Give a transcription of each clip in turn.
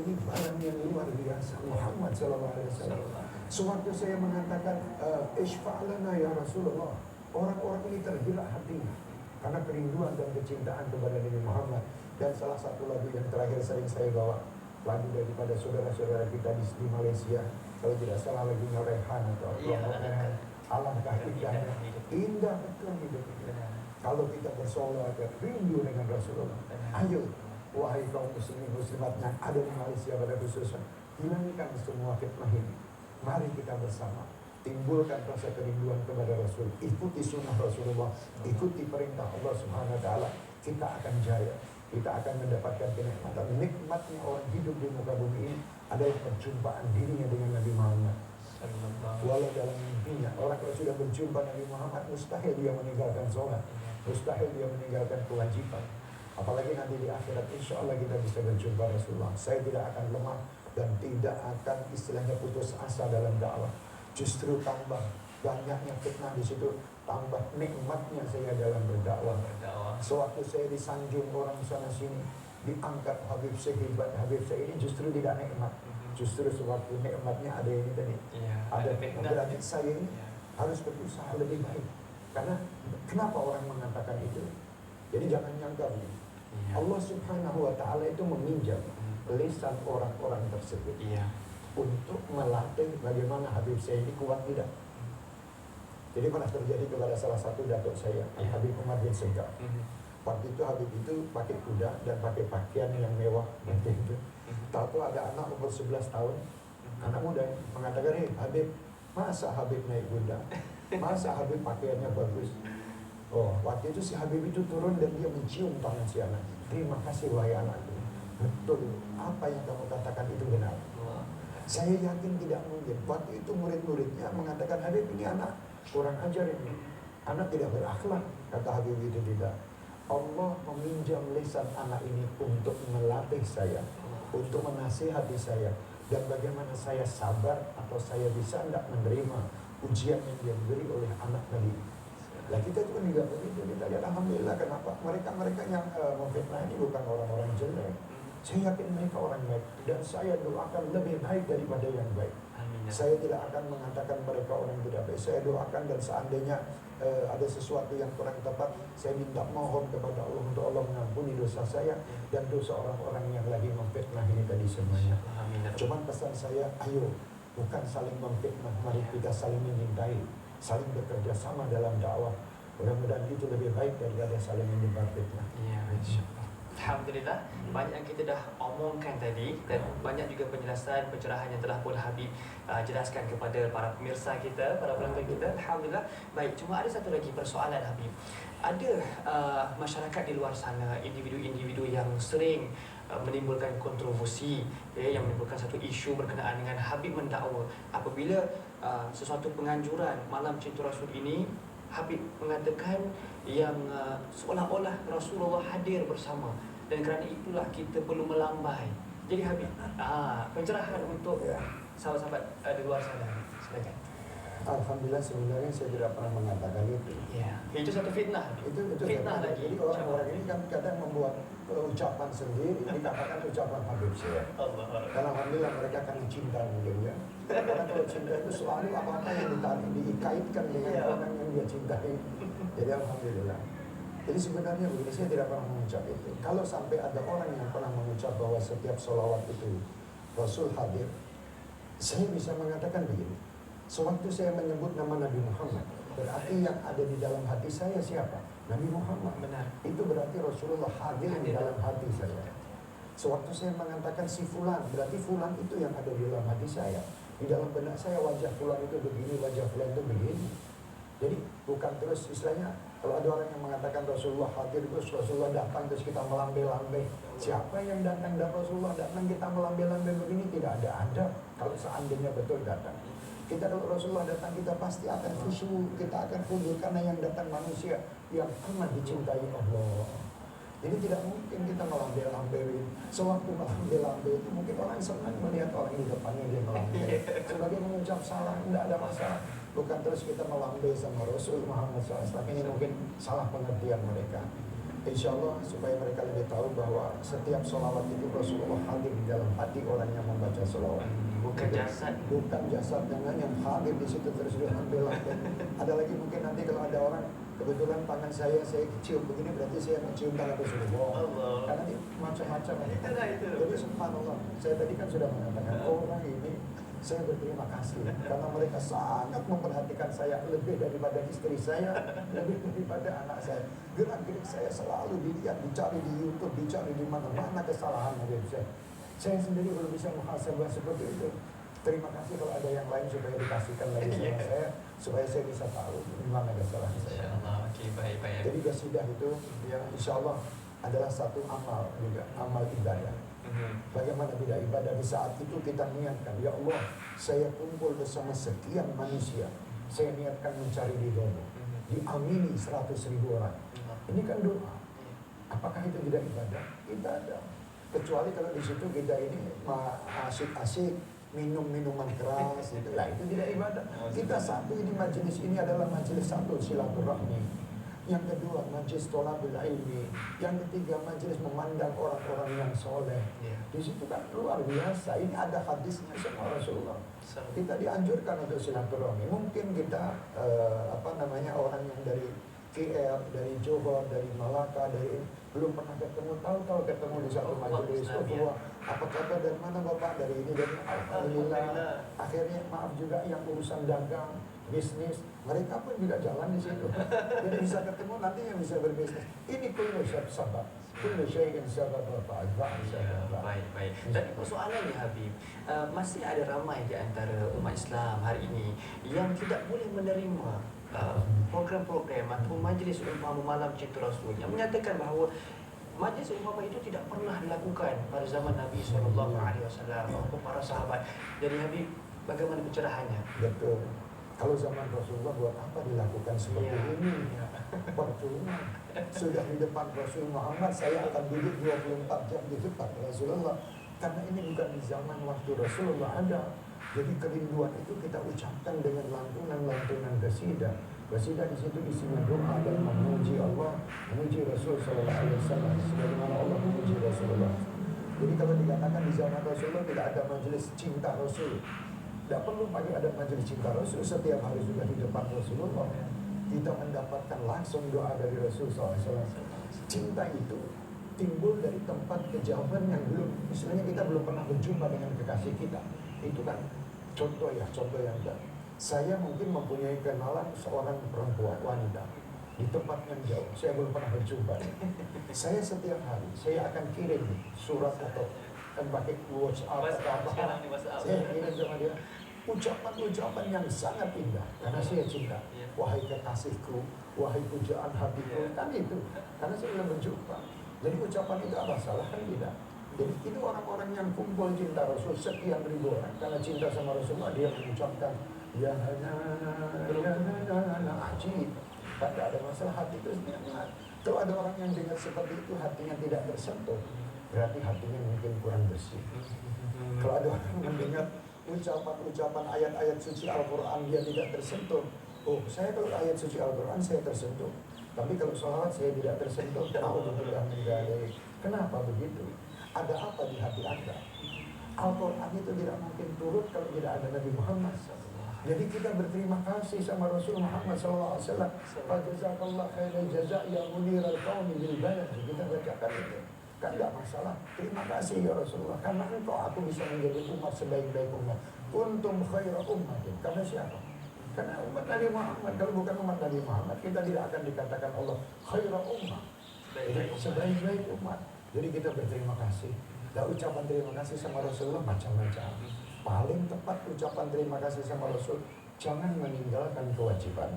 ini barang yang luar biasa. Muhammad SAW. Sewaktu saya mengatakan Ishfa'lana ya Rasulullah, orang-orang ini tergerak hatinya karena kerinduan dan kecintaan kepada Nabi Muhammad. Dan salah satu lagu yang terakhir sering saya bawa, lagu daripada saudara-saudara kita di Malaysia, kalau tidak salah lagunya Rehan atau kelompok Rehan. Alangkah indahnya, indah betul hidup kita. Kalau kita bersolat dan rindu dengan Rasulullah, ayo wahai kaum muslimin muslimat yang ada di Malaysia pada khususnya, hilangkan semua fitnah ini. Mari kita bersama timbulkan rasa kerinduan kepada Rasul, ikuti sunnah Rasulullah, ikuti perintah Allah Subhanahu Wa Taala. Kita akan jaya, kita akan mendapatkan kenikmatan. Nikmatnya orang hidup di muka bumi ini adalah perjumpaan dirinya dengan Nabi Muhammad. Walau dalam mimpinya, orang kalau sudah berjumpa Nabi Muhammad, mustahil dia meninggalkan sholat, mustahil dia meninggalkan kewajiban. Apalagi nanti di akhirat, insya Allah kita bisa berjumpa Rasulullah. Saya tidak akan lemah dan tidak akan istilahnya putus asa dalam dakwah. Justru tambah banyaknya fitnah di situ, tambah nikmatnya saya dalam berdakwah. Sewaktu saya disanjung orang sana sini, diangkat Habib sehebat Habib saya ini, justru tidak nikmat. Justru sewaktu nikmatnya ada ini tadi, ada fitnah. Berarti saya ini harus berusaha lebih baik. Karena kenapa orang mengatakan itu? Jadi jangan nyangka begini. Allah Subhanahu Wa Taala itu meminjam lisan orang-orang tersebut untuk melatih bagaimana Habib saya ini kuat tidak. Jadi pernah terjadi kepada salah satu datuk saya, Habib Umar bin Segaf. Waktu itu Habib itu pakai kuda dan pakai pakaian yang mewah gitu. Tahu ada anak umur 11 tahun, anak muda mengatakan, "Hei Habib, masa Habib naik kuda? Masa Habib pakaiannya bagus?" Oh, waktu itu si Habib itu turun dan dia mencium tangan si anak. "Terima kasih wahai anakku. Betul, apa yang kamu katakan itu benar." Saya yakin tidak mungkin. Waktu itu murid-muridnya mengatakan, "Habib ini anak kurang ajar ini. Anak tidak berakhlak." Kata Habib itu tidak. Allah meminjam lisan anak ini untuk melatih saya, untuk menasihati saya, dan bagaimana saya sabar atau saya bisa tidak menerima ujian yang dia beri oleh anak tadi. Nah kita itu kan juga begitu, kita lihat alhamdulillah kenapa mereka yang memfitnah ini bukan orang-orang jelek. Saya yakin mereka orang baik dan saya doakan lebih baik daripada yang baik. Saya tidak akan mengatakan mereka orang tidak baik. Saya doakan dan seandainya ada sesuatu yang kurang tepat, saya minta mohon kepada Allah untuk Allah mengampuni dosa saya dan dosa orang-orang yang lagi memfitnah ini tadi semuanya. Cuman pesan saya, ayo bukan saling memfitnah, mari kita saling menyintai, saling bekerja sama dalam dakwah. Mudah-mudahan itu lebih baik daripada saling menyebar fitnah. Alhamdulillah, banyak yang kita dah omongkan tadi dan banyak juga penjelasan, pencerahan yang telah pun Habib jelaskan kepada para pemirsa kita, para pelanggan kita. Alhamdulillah. Baik, cuma ada satu lagi persoalan Habib. Ada masyarakat di luar sana, individu-individu yang sering menimbulkan kontroversi, yang menimbulkan satu isu berkenaan dengan Habib mendakwa. Apabila sesuatu penganjuran malam cinta Rasul ini, Habib mengatakan yang seolah-olah Rasulullah hadir bersama, dan kerana itulah kita perlu melambai. Jadi Habib, pencerahan untuk sahabat-sahabat di luar sana, silakan. Alhamdulillah sebenarnya saya tidak pernah mengatakan itu. Itu satu fitnah. Itu fitnah lagi. Jadi orang-orang ini kan kadang membuat ucapan sendiri, dikatakan ucapan Habib saya. Karena alhamdulillah mereka akan cinta mungkin ya. Karena kalau cinta itu selalu apa-apa yang dikaitkan dengan orang yang dia cintai. Jadi alhamdulillah. Jadi sebenarnya begini, saya tidak pernah mengucap itu. Kalau sampai ada orang yang pernah mengucap bahwa setiap sholawat itu Rasul hadir, saya bisa mengatakan begini. Sewaktu saya menyebut nama Nabi Muhammad, berarti yang ada di dalam hati saya siapa? Nabi Muhammad. Benar. Itu berarti Rasulullah hadir di dalam hati saya. Sewaktu saya mengatakan si fulan, berarti fulan itu yang ada di dalam hati saya. Di dalam benak saya wajah fulan itu begini, wajah fulan itu begini. Jadi bukan terus istilahnya, kalau ada orang yang mengatakan Rasulullah hadir, terus Rasulullah datang, terus kita melambai-lambai. Siapa yang datang dan Rasulullah datang kita melambai-lambai begini? Tidak ada. Kalau seandainya betul datang. Kita kalau Rasulullah datang, kita pasti akan khusyuk, kita akan khusyuk karena yang datang manusia yang amat dicintai Allah. Jadi tidak mungkin kita melambai-lambai. Sewaktu melambai-lambai itu mungkin orang senang melihat orang di depannya dia melambai. Sebagai mengucap salam, tidak ada masalah. Bukan terus kita melambai sama Rasul Muhammad SAW. Ini mungkin salah pengertian mereka. Insya Allah supaya mereka lebih tahu bahwa setiap sholawat itu Rasulullah hadir di dalam hati orang yang membaca sholawat. Bukan jasad. Bukan jasad dengan yang hadir di situ terus diambil. Ada lagi mungkin nanti kalau ada orang kebetulan tangan saya cium begini berarti saya mencium tangan Rasulullah. Allah. Karena ini macam-macam. Itulah itu. Jadi subhanallah, saya tadi kan sudah mengatakan orang ini saya berterima kasih karena mereka sangat memperhatikan saya lebih daripada istri saya, lebih daripada anak saya. Gerak-gerik saya selalu dilihat, dicari di YouTube, dicari di mana-mana kesalahan dari saya. Saya sendiri belum bisa muhasabah seperti itu. Terima kasih kalau ada yang lain supaya dikasihkan lagi sama saya, supaya saya bisa tahu di mana kesalahan saya. Insyaallah, oke, baik. Jadi qasidah itu ya insya Allah adalah satu amal juga, amal ibadah. Bagaimana tidak ibadah di saat itu kita niatkan, ya Allah, saya kumpul bersama sekian manusia, saya niatkan mencari ridho-Mu. Diamini 100.000 orang. Ini kan doa. Apakah itu tidak ibadah? Ibadah. Kecuali kalau di situ kita ini asik-asik minum minuman keras, itulah itu tidak ibadah. Kita satu ini majelis ini adalah majelis satu silaturahmi. Yang kedua majelis thalabul ilmi. Yang ketiga majelis memandang orang-orang yang soleh. Di situ kan luar biasa. Ini ada hadisnya sama Rasulullah. Kita dianjurkan untuk silaturahmi. Mungkin kita orang yang dari KL, dari Johor, dari Malaka, dari belum pernah ketemu, tahu-tahu ketemu di satu majelis. Apa kabar, dari mana Bapak? Dari ini, dari Alhamdulillah. Akhirnya maaf juga yang urusan dagang, bisnis, mereka pun juga jalan di situ. Jadi bisa ketemu, nanti yang bisa berbisnis. Ini kullu sabab. Kullu syai'in sabab Bapak. Baik. Dan persoalannya Habib, masih ada ramai di antara umat Islam hari ini yang tidak boleh menerima program-program atau majlis umpama malam cinta Rasul yang menyatakan bahawa majlis umpama itu tidak pernah dilakukan pada zaman Nabi SAW maupun para sahabat. Jadi Habib, bagaimana pencerahannya? Betul. Kalau zaman Rasulullah buat apa dilakukan seperti ini? Percuma. Sudah di depan Rasul Muhammad, saya akan duduk 24 jam di depan Rasulullah. Karena ini bukan di zaman waktu Rasulullah ada. Jadi kerinduan itu kita ucapkan dengan lantunan qasidah. Qasidah di situ isinya doa dan memuji Allah, memuji Rasul sallallahu alaihi wasallam sebagaimana Allah memuji Rasulullah. Jadi kalau dikatakan di zaman Rasulullah tidak ada majelis cinta Rasul, tidak perlu pakai ada majelis cinta Rasul, setiap hari sudah di depan Rasulullah. Kita mendapatkan langsung doa dari Rasul sallallahu alaihi wasallam. Cinta itu timbul dari tempat kejauhan yang belum, misalnya kita belum pernah berjumpa dengan kekasih kita. Itu kan contoh yang enggak. Saya mungkin mempunyai kenalan seorang perempuan wanita di tempat yang jauh. Saya belum pernah berjumpa. Saya setiap hari saya akan kirim surat atau pakai WhatsApp atau apa. Saya kirim sama dia ucapan-ucapan yang sangat indah karena saya cinta. Wahai kekasihku, wahai pujaan hatiku, kan itu. Karena saya belum berjumpa. Jadi ucapan itu apa salah kan tidak? Jadi itu orang-orang yang kumpul cinta Rasul sekian ribu orang karena cinta sama Rasulullah dia mengucapkan ya ajib. Tidak ada masalah, hati itu nikmat. Kalau ada orang yang dengar seperti itu hatinya tidak tersentuh, berarti hatinya mungkin kurang bersih. Kalau ada orang mendengar ucapan-ucapan ayat-ayat suci Al-Quran dia tidak tersentuh, oh saya kalau ayat suci Al-Quran saya tersentuh, tapi kalau sholawat saya tidak tersentuh. Kenapa begitu? Ada apa di hati Anda? Al-Quran itu tidak mungkin turun kalau tidak ada Nabi Muhammad. Jadi kita berterima kasih sama Rasul Muhammad SAW. Jazakallah khairan jazak ya muniral qaumi bil bayan. Kita bacakan itu. Kan tidak masalah. Terima kasih ya Rasulullah. Karena engkau aku bisa menjadi umat sebaik-baik umat. Kuntum khaira ummatin. Karena siapa? Karena umat Nabi Muhammad. Kalau bukan umat Nabi Muhammad, kita tidak akan dikatakan Allah khaira ummah. Sebaik-baik umat. Jadi kita berterima kasih. Dan ucapan terima kasih sama Rasulullah macam-macam. Paling tepat ucapan terima kasih sama Rasul, jangan meninggalkan kewajiban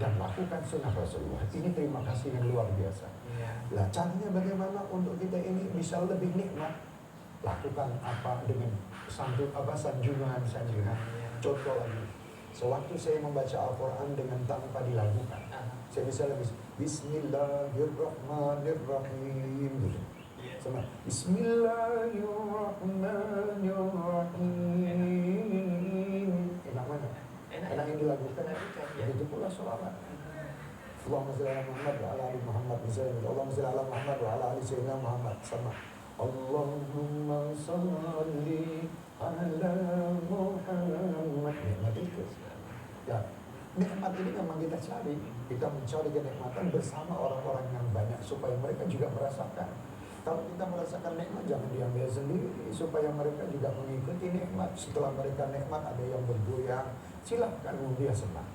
dan lakukan sunnah Rasulullah. Ini terima kasih yang luar biasa. Lah caranya bagaimana untuk kita ini bisa lebih nikmat? Lakukan apa dengan sanjungan. Contoh lagi, sewaktu saya membaca Al-Quran dengan tanpa dilakukan, saya bisa lebih Bismillahirrahmanirrahim gitu. Sama Bismillahirrahmanirrahim. Enak mana? Enak yang dilakukan. Begitu pula sholawat. Allahumma sholli ala Muhammad wa ala ali Muhammad misalnya. Allahumma sholli ala Muhammad wa ala ali sayyidina Muhammad sama. Allahumma sholli ala Muhammad. Nikmat itu. Ya, nikmat ini memang kita cari. Kita mencari kenikmatan bersama orang-orang yang banyak supaya mereka juga merasakan. Kalau kita merasakan nikmat jangan diambil sendiri supaya mereka juga mengikuti nikmat. Setelah mereka nikmat ada yang bergoyang, silahkan dia senang.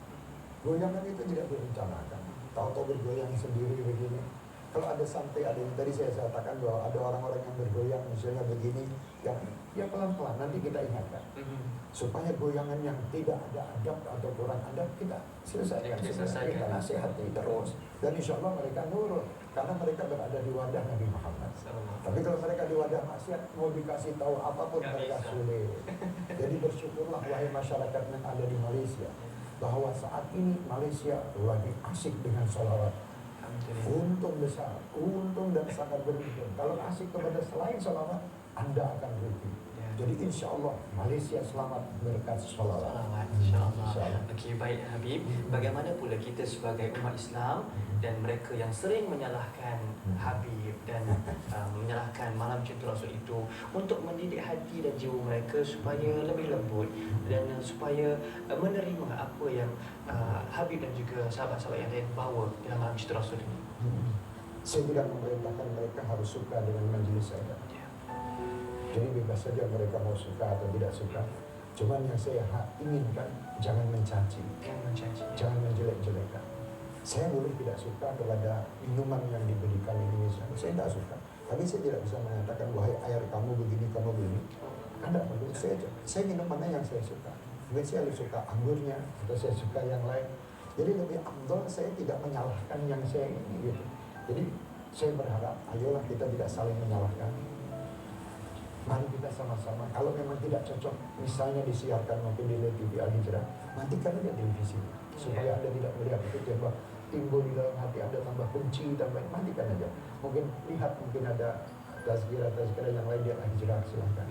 Goyangan itu tidak direncanakan. Tahu-tahu bergoyang sendiri begini. Kalau ada sampai ada yang tadi saya katakan bahwa ada orang-orang yang bergoyang misalnya begini, yang ya pelan-pelan nanti kita ingatkan supaya goyangan yang tidak ada adab atau kurang adab kita selesaikan. Kita nasihati terus dan insya Allah mereka nurut karena mereka berada di wadah Nabi Muhammad. Tapi kalau mereka di wadah maksiat mau dikasih tahu apapun mereka sulit. Jadi bersyukurlah wahai masyarakat yang ada di Malaysia bahwa saat ini Malaysia lagi asik dengan sholawat. Untung besar, untung dan sangat beruntung. Kalau asik kepada selain sholawat, Anda akan rugi. Jadi insya Allah Malaysia selamat berkat sholawat. Insya Allah. Okey, baik Habib. Bagaimana pula kita sebagai umat Islam dan mereka yang sering menyalahkan Habib dan menyalahkan malam cinta Rasul itu untuk mendidik hati dan jiwa mereka supaya lebih lembut dan supaya menerima apa yang Habib dan juga sahabat-sahabat yang lain bawa dalam malam cinta Rasul ini. Saya tidak memerintahkan mereka harus suka dengan majlis saya. Jadi bebas saja mereka mau suka atau tidak suka. Cuman yang saya inginkan jangan mencaci, jangan menjelek-jelekan. Saya boleh tidak suka kepada minuman yang diberikan ini misalnya. Saya tidak suka. Tapi saya tidak bisa mengatakan wahai air kamu begini, kamu begini. Anda perlu saya minum mana yang saya suka. Mungkin saya lebih suka anggurnya atau saya suka yang lain. Jadi lebih afdal saya tidak menyalahkan yang saya ini gitu. Jadi saya berharap ayolah kita tidak saling menyalahkan. Mari kita sama-sama, kalau memang tidak cocok, misalnya disiarkan mungkin di TV Al-Hijrah, matikan aja televisi supaya Anda tidak melihat itu coba timbul di dalam hati Anda tambah benci, tambah matikan aja. Mungkin lihat, mungkin ada tazkirah yang lain di Al-Hijrah, silahkan.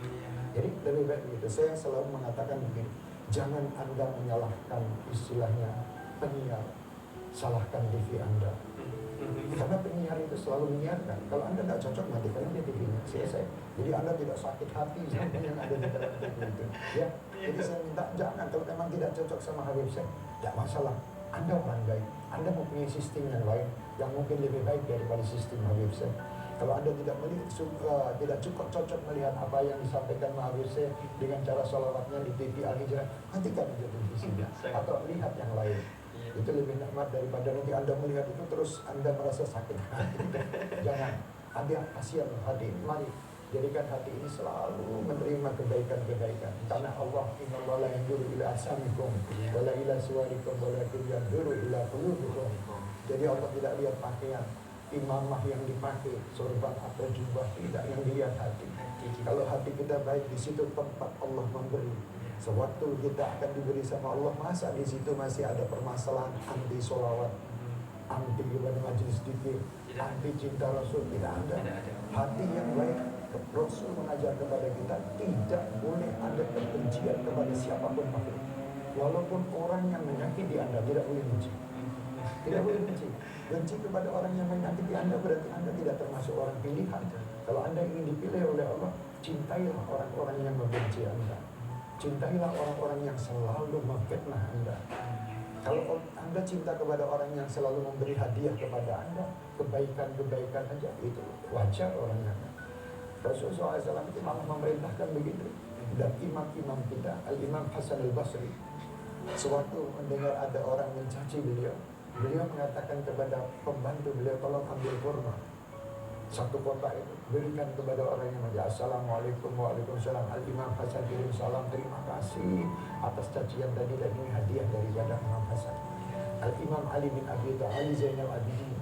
Jadi lebih baik begitu. Saya selalu mengatakan begini, jangan Anda menyalahkan istilahnya penyiar, salahkan TV Anda. Karena penyiar itu selalu menyiarkan. Kalau Anda tidak cocok, matikan aja TV-nya. Selesai. Jadi Anda tidak sakit hati sama yang ada di dalam TV itu. Ya. Jadi saya minta jangan. Kalau memang tidak cocok sama Habib saya, tidak masalah. Anda orang baik. Anda mempunyai sistem yang lain yang mungkin lebih baik daripada sistem Habib saya. Kalau Anda tidak melihat, tidak cukup cocok melihat apa yang disampaikan Habib saya dengan cara sholawatnya di TV Al-Hijrah, matikan aja televisinya. Atau lihat yang lain. Itu lebih nikmat daripada nanti Anda melihat itu terus Anda merasa sakit hati. Jangan. Anda kasihan hati ini. Mari jadikan hati ini selalu menerima kebaikan-kebaikan. Karena Allah innallaha la yanzuru ila ajsamikum wala ila suwarikum walakin yanzuru ila qulubikum. Jadi Allah tidak lihat pakaian, imamah yang dipakai, sorban atau jubah, tidak, yang dilihat hati. Kalau hati kita baik, di situ tempat Allah memberi. Sewaktu kita akan diberi sama Allah, masa di situ masih ada permasalahan anti sholawat, anti kepada majelis zikir, anti cinta Rasul? Tidak ada. Hati yang baik, Rasul mengajar kepada kita tidak boleh ada kebencian kepada siapapun makhluk. Walaupun orang yang menyakiti Anda, tidak boleh benci. Tidak boleh benci. Benci kepada orang yang menyakiti Anda berarti Anda tidak termasuk orang pilihan. Kalau Anda ingin dipilih oleh Allah, cintailah orang-orang yang membenci Anda. Cintailah orang-orang yang selalu memfitnah Anda. Kalau Anda cinta kepada orang yang selalu memberi hadiah kepada Anda, kebaikan-kebaikan aja, itu wajar orangnya. Rasulullah SAW itu malah memerintahkan begitu. Dan imam-imam kita, Al-Imam Hasan Al-Basri, sewaktu mendengar ada orang mencaci beliau mengatakan kepada pembantu beliau, tolong ambil kurma. Satu kotak itu berikan kepada orang yang menjadi Assalamualaikum waalaikumsalam. Al-Imam Hasan kirim salam, terima kasih atas cacian tadi dan ini hadiah daripada Imam Hasan. Al-Imam Ali bin Abi Thalib Zainal Abidin,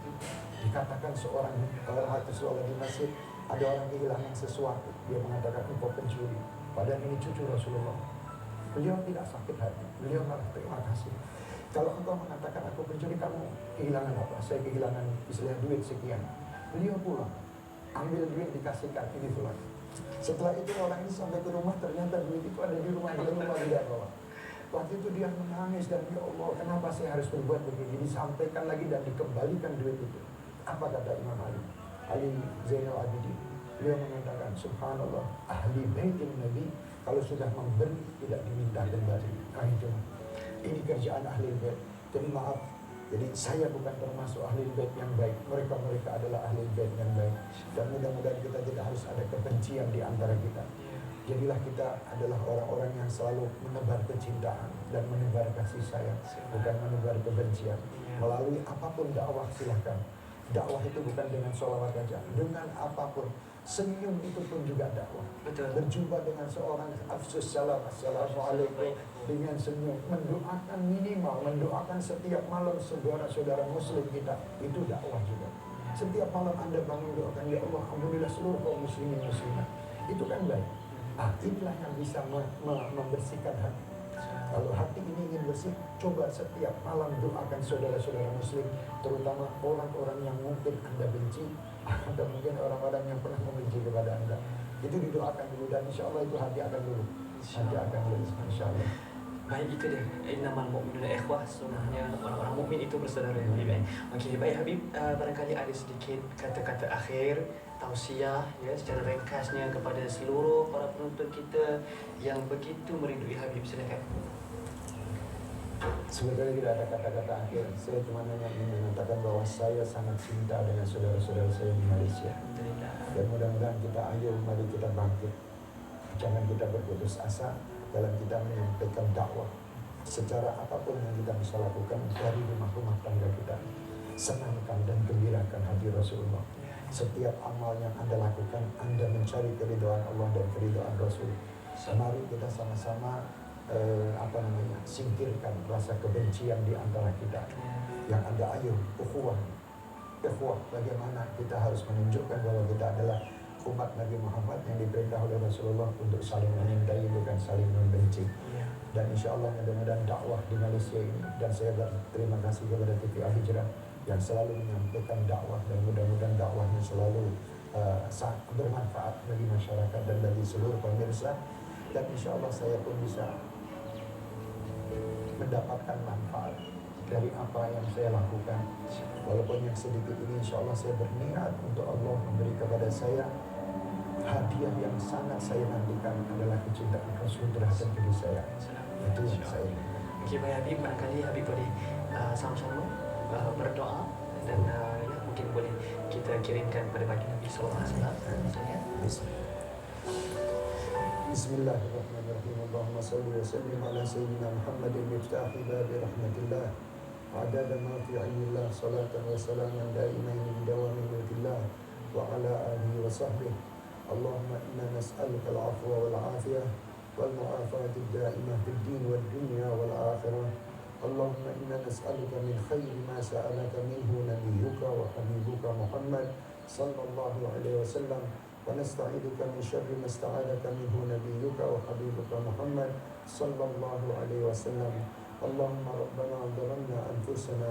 dikatakan seorang hati sholat di masjid, ada orang kehilangan sesuatu, dia mengatakan engkau pencuri, padahal ini cucu Rasulullah. Beliau tidak sakit hati, beliau malah terima kasih. Kalau engkau mengatakan aku pencuri, kamu kehilangan apa? Saya kehilangan istilah duit sekian. Beliau pulang, ambil duit dikasihkan, ini pulang. Setelah itu orang ini sampai ke rumah, ternyata duit itu ada di rumah, dia lupa tidak bawa. Waktu itu dia menangis dan ya Allah, kenapa saya harus berbuat begini? Disampaikan lagi dan dikembalikan duit itu. Apa kata Imam Ali? Ali Zainal Abidin. Beliau mengatakan, subhanallah, ahli baitin Nabi kalau sudah memberi tidak diminta kembali. Nah itu, ini kerjaan ahli bait. Jadi maaf, jadi saya bukan termasuk ahli bait yang baik. Mereka adalah ahli bait yang baik. Dan mudah-mudahan kita tidak harus ada kebencian di antara kita. Jadilah kita adalah orang-orang yang selalu menebar kecintaan dan menebar kasih sayang, bukan menebar kebencian. Melalui apapun dakwah silahkan. Dakwah itu bukan dengan sholawat saja, dengan apapun. Senyum itu pun juga dakwah. Betul. Berjumpa dengan seorang afsus salam, assalamualaikum, dengan senyum, mendoakan minimal, mendoakan setiap malam saudara-saudara muslim kita, itu dakwah juga. Setiap malam Anda bangun doakan, ya Allah, alhamdulillah seluruh kaum muslimin muslimat. Itu kan baik. Inilah yang bisa membersihkan hati. Kalau hati ini ingin bersih, coba setiap malam doakan saudara-saudara muslim, terutama orang-orang yang mungkin Anda benci, atau mungkin orang-orang yang pernah membenci kepada Anda. Itu didoakan dulu dan insya Allah itu hati akan luluh. Hati akan luluh, insya Allah. Baik, itu dia. Innamal mu'minuna ikhwah. Sebenarnya orang-orang mukmin itu bersaudara. Okey, baik Habib, barangkali ada sedikit kata-kata akhir, tausiah ya secara ringkasnya kepada seluruh para penonton kita yang begitu merindui Habib. Silakan. Sebenarnya tidak ada kata-kata akhir. Saya cuma hanya ingin mengatakan bahwa saya sangat cinta dengan saudara-saudara saya di Malaysia. Dan mudah-mudahan kita ayo, mari kita bangkit. Jangan kita berputus asa dalam kita menyampaikan dakwah. Secara apapun yang kita bisa lakukan dari rumah-rumah tangga kita. Senangkan dan gembirakan hati Rasulullah. Setiap amal yang Anda lakukan, Anda mencari keridhaan Allah dan keridhaan Rasul. Mari kita sama-sama singkirkan rasa kebencian di antara kita. Yang ada ayo, ukhuwah, bagaimana kita harus menunjukkan bahwa kita adalah umat Nabi Muhammad yang diperintah oleh Rasulullah untuk saling menyintai bukan saling membenci. Dan insya Allah mudah-mudahan dakwah di Malaysia ini, dan saya berterima kasih kepada TV Al Hijrah yang selalu menyampaikan dakwah, dan mudah-mudahan dakwahnya selalu sangat bermanfaat bagi masyarakat dan bagi seluruh pemirsa. Dan insya Allah saya pun bisa mendapatkan manfaat dari apa yang saya lakukan. Walaupun yang sedikit ini insya Allah saya berniat untuk Allah memberi kepada saya hadiah yang sangat saya nantikan adalah kecintaan Rasul terhadap diri saya. Itu yang saya inginkan. Okey, baik Habib, barangkali Habib boleh sama-sama berdoa dan ya, mungkin boleh kita kirimkan pada bagi Nabi sallallahu alaihi wasallam. Bismillahirrahmanirrahim. Allahumma salli wa sallim ala sayyidina Muhammadin miftahi babi rahmatillah. Adada ma fi ilmillah, salatan wa salaman daimain bidawami mulkillah wa ala alihi wa sahbihi. Allahumma inna nas'aluka al-afwa wal-afiyah wal mu'afat ad-da'imah fid din wad dunya wal akhirah. Allahumma inna nas'aluka min khairi ma sa'alaka minhu nabiyyuka wa habibuka Muhammad sallallahu alaihi wasallam. ونستعيذك من شر ما استعاذك منه نبيك وحبيبك محمد صلى الله عليه وسلم. اللهم ربنا ظلمنا أنفسنا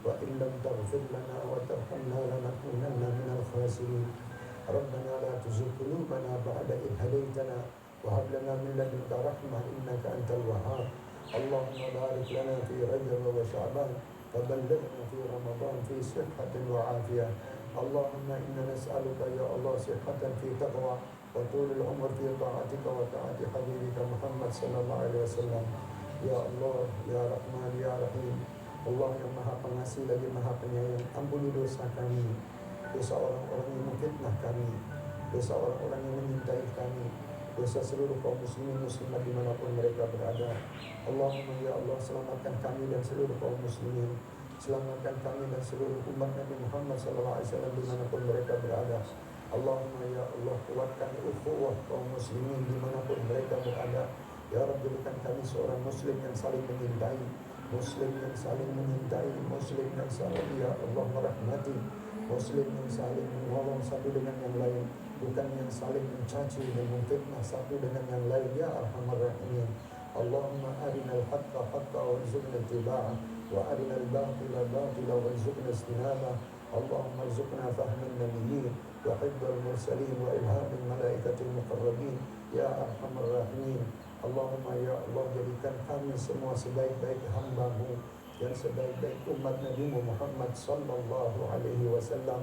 وإن لم تغفر لنا وترحمنا لنكونن من الخاسرين. ربنا لا تزغ قلوبنا بعد إذ هديتنا وهب لنا من لدنك رحمة إنك أنت الوهاب. اللهم بارك لنا في رجب وشعبان وبلغنا في رمضان في صحة وعافية. اللهم إنا نسألك يا الله صحة في تقوى وطول العمر في طاعتك وطاعة حبيبك محمد صلى الله عليه وسلم. Ya Allah, Ya Rahman, Ya Rahim, Allah yang Maha Pengasih lagi Maha Penyayang, ampuni dosa kami, dosa orang-orang yang memfitnah kami, dosa orang-orang yang menyintai kami, dosa seluruh kaum muslimin muslimat dimanapun mereka berada. Allahumma ya Allah, selamatkan kami dan seluruh kaum muslimin. Selamatkan kami dan seluruh umat Nabi Muhammad SAW dimanapun mereka berada. Allahumma ya Allah, kuatkan ukhuwah kaum muslimin dimanapun mereka berada. Ya Rabbi, berikan kami seorang muslim yang saling menyintai, muslim yang saling menyintai, muslim yang saling ya Allah merahmati, muslim yang saling menolong satu dengan yang lain, bukan yang saling mencaci dan memfitnah satu dengan yang lain. Ya Arhamar Rahimin. Allahumma arinal haqqa haqqa warzuqna ittiba'ah wa arinal batila batila warzuqna istinabah. Allahumma arzuqna fahman nabiyyin wa hibdal mursalin wa ilhamin malaikatil muqarrabin Ya Arhamar Rahimin. Allahumma ya Allah, jadikan kami semua sebaik-baik hamba-Mu dan sebaik-baik umat Nabi Muhammad sallallahu alaihi wasallam.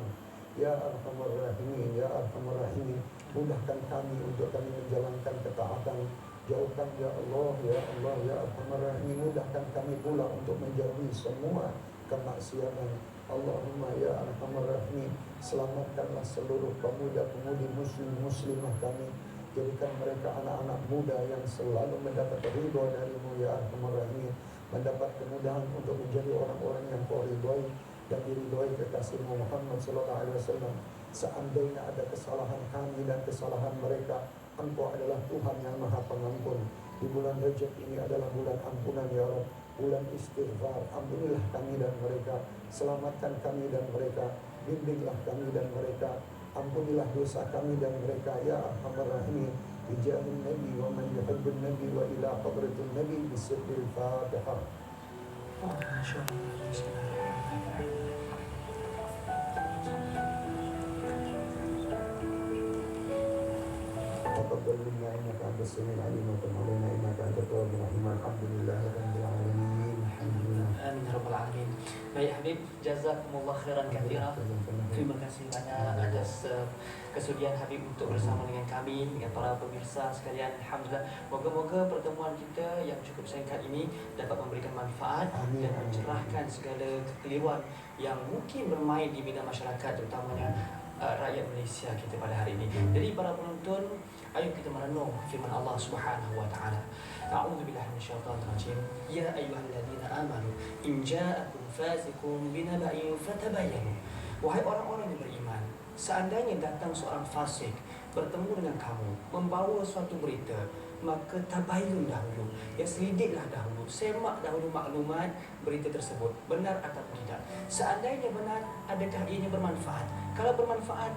Ya Arhamar Rahimin, ya Arhamar Rahimin, mudahkan kami untuk kami menjalankan ketaatan. Jauhkan ya Allah, ya Allah, ya Arhamar Rahimin, mudahkan kami pula untuk menjauhi semua kemaksiatan. Allahumma ya Arhamar Rahimin, selamatkanlah seluruh pemuda-pemudi muslim-muslimah kami. Jadikan mereka anak-anak muda yang selalu mendapat ridho dari-Mu ya Arhamar Rahimin, mendapat kemudahan untuk menjadi orang-orang yang Kau ridhoi dan diridhoi kekasih-Mu Muhammad sallallahu alaihi wasallam. Seandainya ada kesalahan kami dan kesalahan mereka, Engkau adalah Tuhan yang Maha Pengampun. Di bulan Rajab ini adalah bulan ampunan ya Rabb, bulan istighfar. Ampunilah kami dan mereka, selamatkan kami dan mereka, bimbinglah kami dan mereka, ampunilah dosa kami dan mereka ya Arhamar Rahimin. Bijahil Nabi wa man yuhibbun Nabi wa ila hadratin Nabi bisirril Fatihah. تقبل منا انك انت السميع العليم وتب علينا انك انت التواب الرحيم. الحمد لله رب العالمين. الحمد لله. Amin ya rabbal alamin. Baik Habib, jazakumullah khairan katsira. Terima kasih banyak atas kesudian Habib untuk bersama dengan kami, dengan para pemirsa sekalian. Alhamdulillah. Moga-moga pertemuan kita yang cukup singkat ini dapat memberikan manfaat dan mencerahkan segala kekeliruan yang mungkin bermain di bidang masyarakat, terutamanya rakyat Malaysia kita pada hari ini. Jadi para penonton, ayo kita merenung firman Allah Subhanahu wa taala. A'udzubillahi minasyaitonir rajim. Ya ayyuhalladzina amanu in ja'akum fasiqun binaba'in fatabayyanu. Wahai orang-orang yang beriman, seandainya datang seorang fasik bertemu dengan kamu membawa suatu berita, maka tabayyun dahulu, ya selidiklah dahulu, semak dahulu maklumat berita tersebut benar atau tidak. Seandainya benar, adakah ianya bermanfaat? Kalau bermanfaat,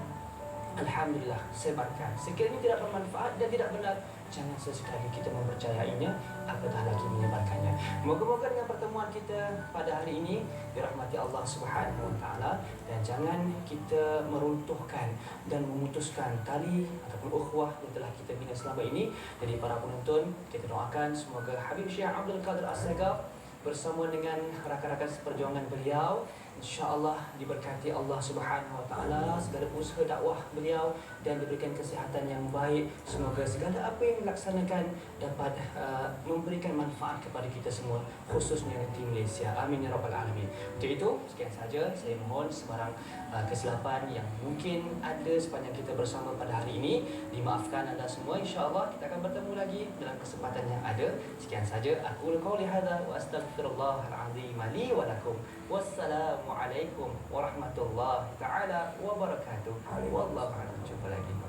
alhamdulillah, sebarkan. Sekiranya tidak bermanfaat dan tidak benar, jangan sesekali kita mempercayainya, apatah lagi menyebarkannya. Moga-moga dengan pertemuan kita pada hari ini dirahmati Allah Subhanahu wa taala, dan jangan kita meruntuhkan dan memutuskan tali ataupun ukhuwah yang telah kita bina selama ini. Jadi para penonton, kita doakan semoga Habib Syekh Abdul Qadir As-Sagaf bersama dengan rakan-rakan seperjuangan beliau insya-Allah diberkati Allah Subhanahu wa taala, segala usaha dakwah beliau dan diberikan kesihatan yang baik. Semoga segala apa yang dilaksanakan dapat memberikan manfaat kepada kita semua, khususnya di Malaysia. Amin ya rabbal alamin. Untuk itu, sekian saja. Saya mohon sebarang kesilapan yang mungkin ada sepanjang kita bersama pada hari ini dimaafkan anda semua. Insya-Allah kita akan bertemu lagi dalam kesempatan yang ada. Sekian saja. Aku qauli hadza wa astaghfirullahal azim li wa lakum. Wassalamualaikum warahmatullahi taala wabarakatuh. Wallahu a'lam. Jumpa lagi.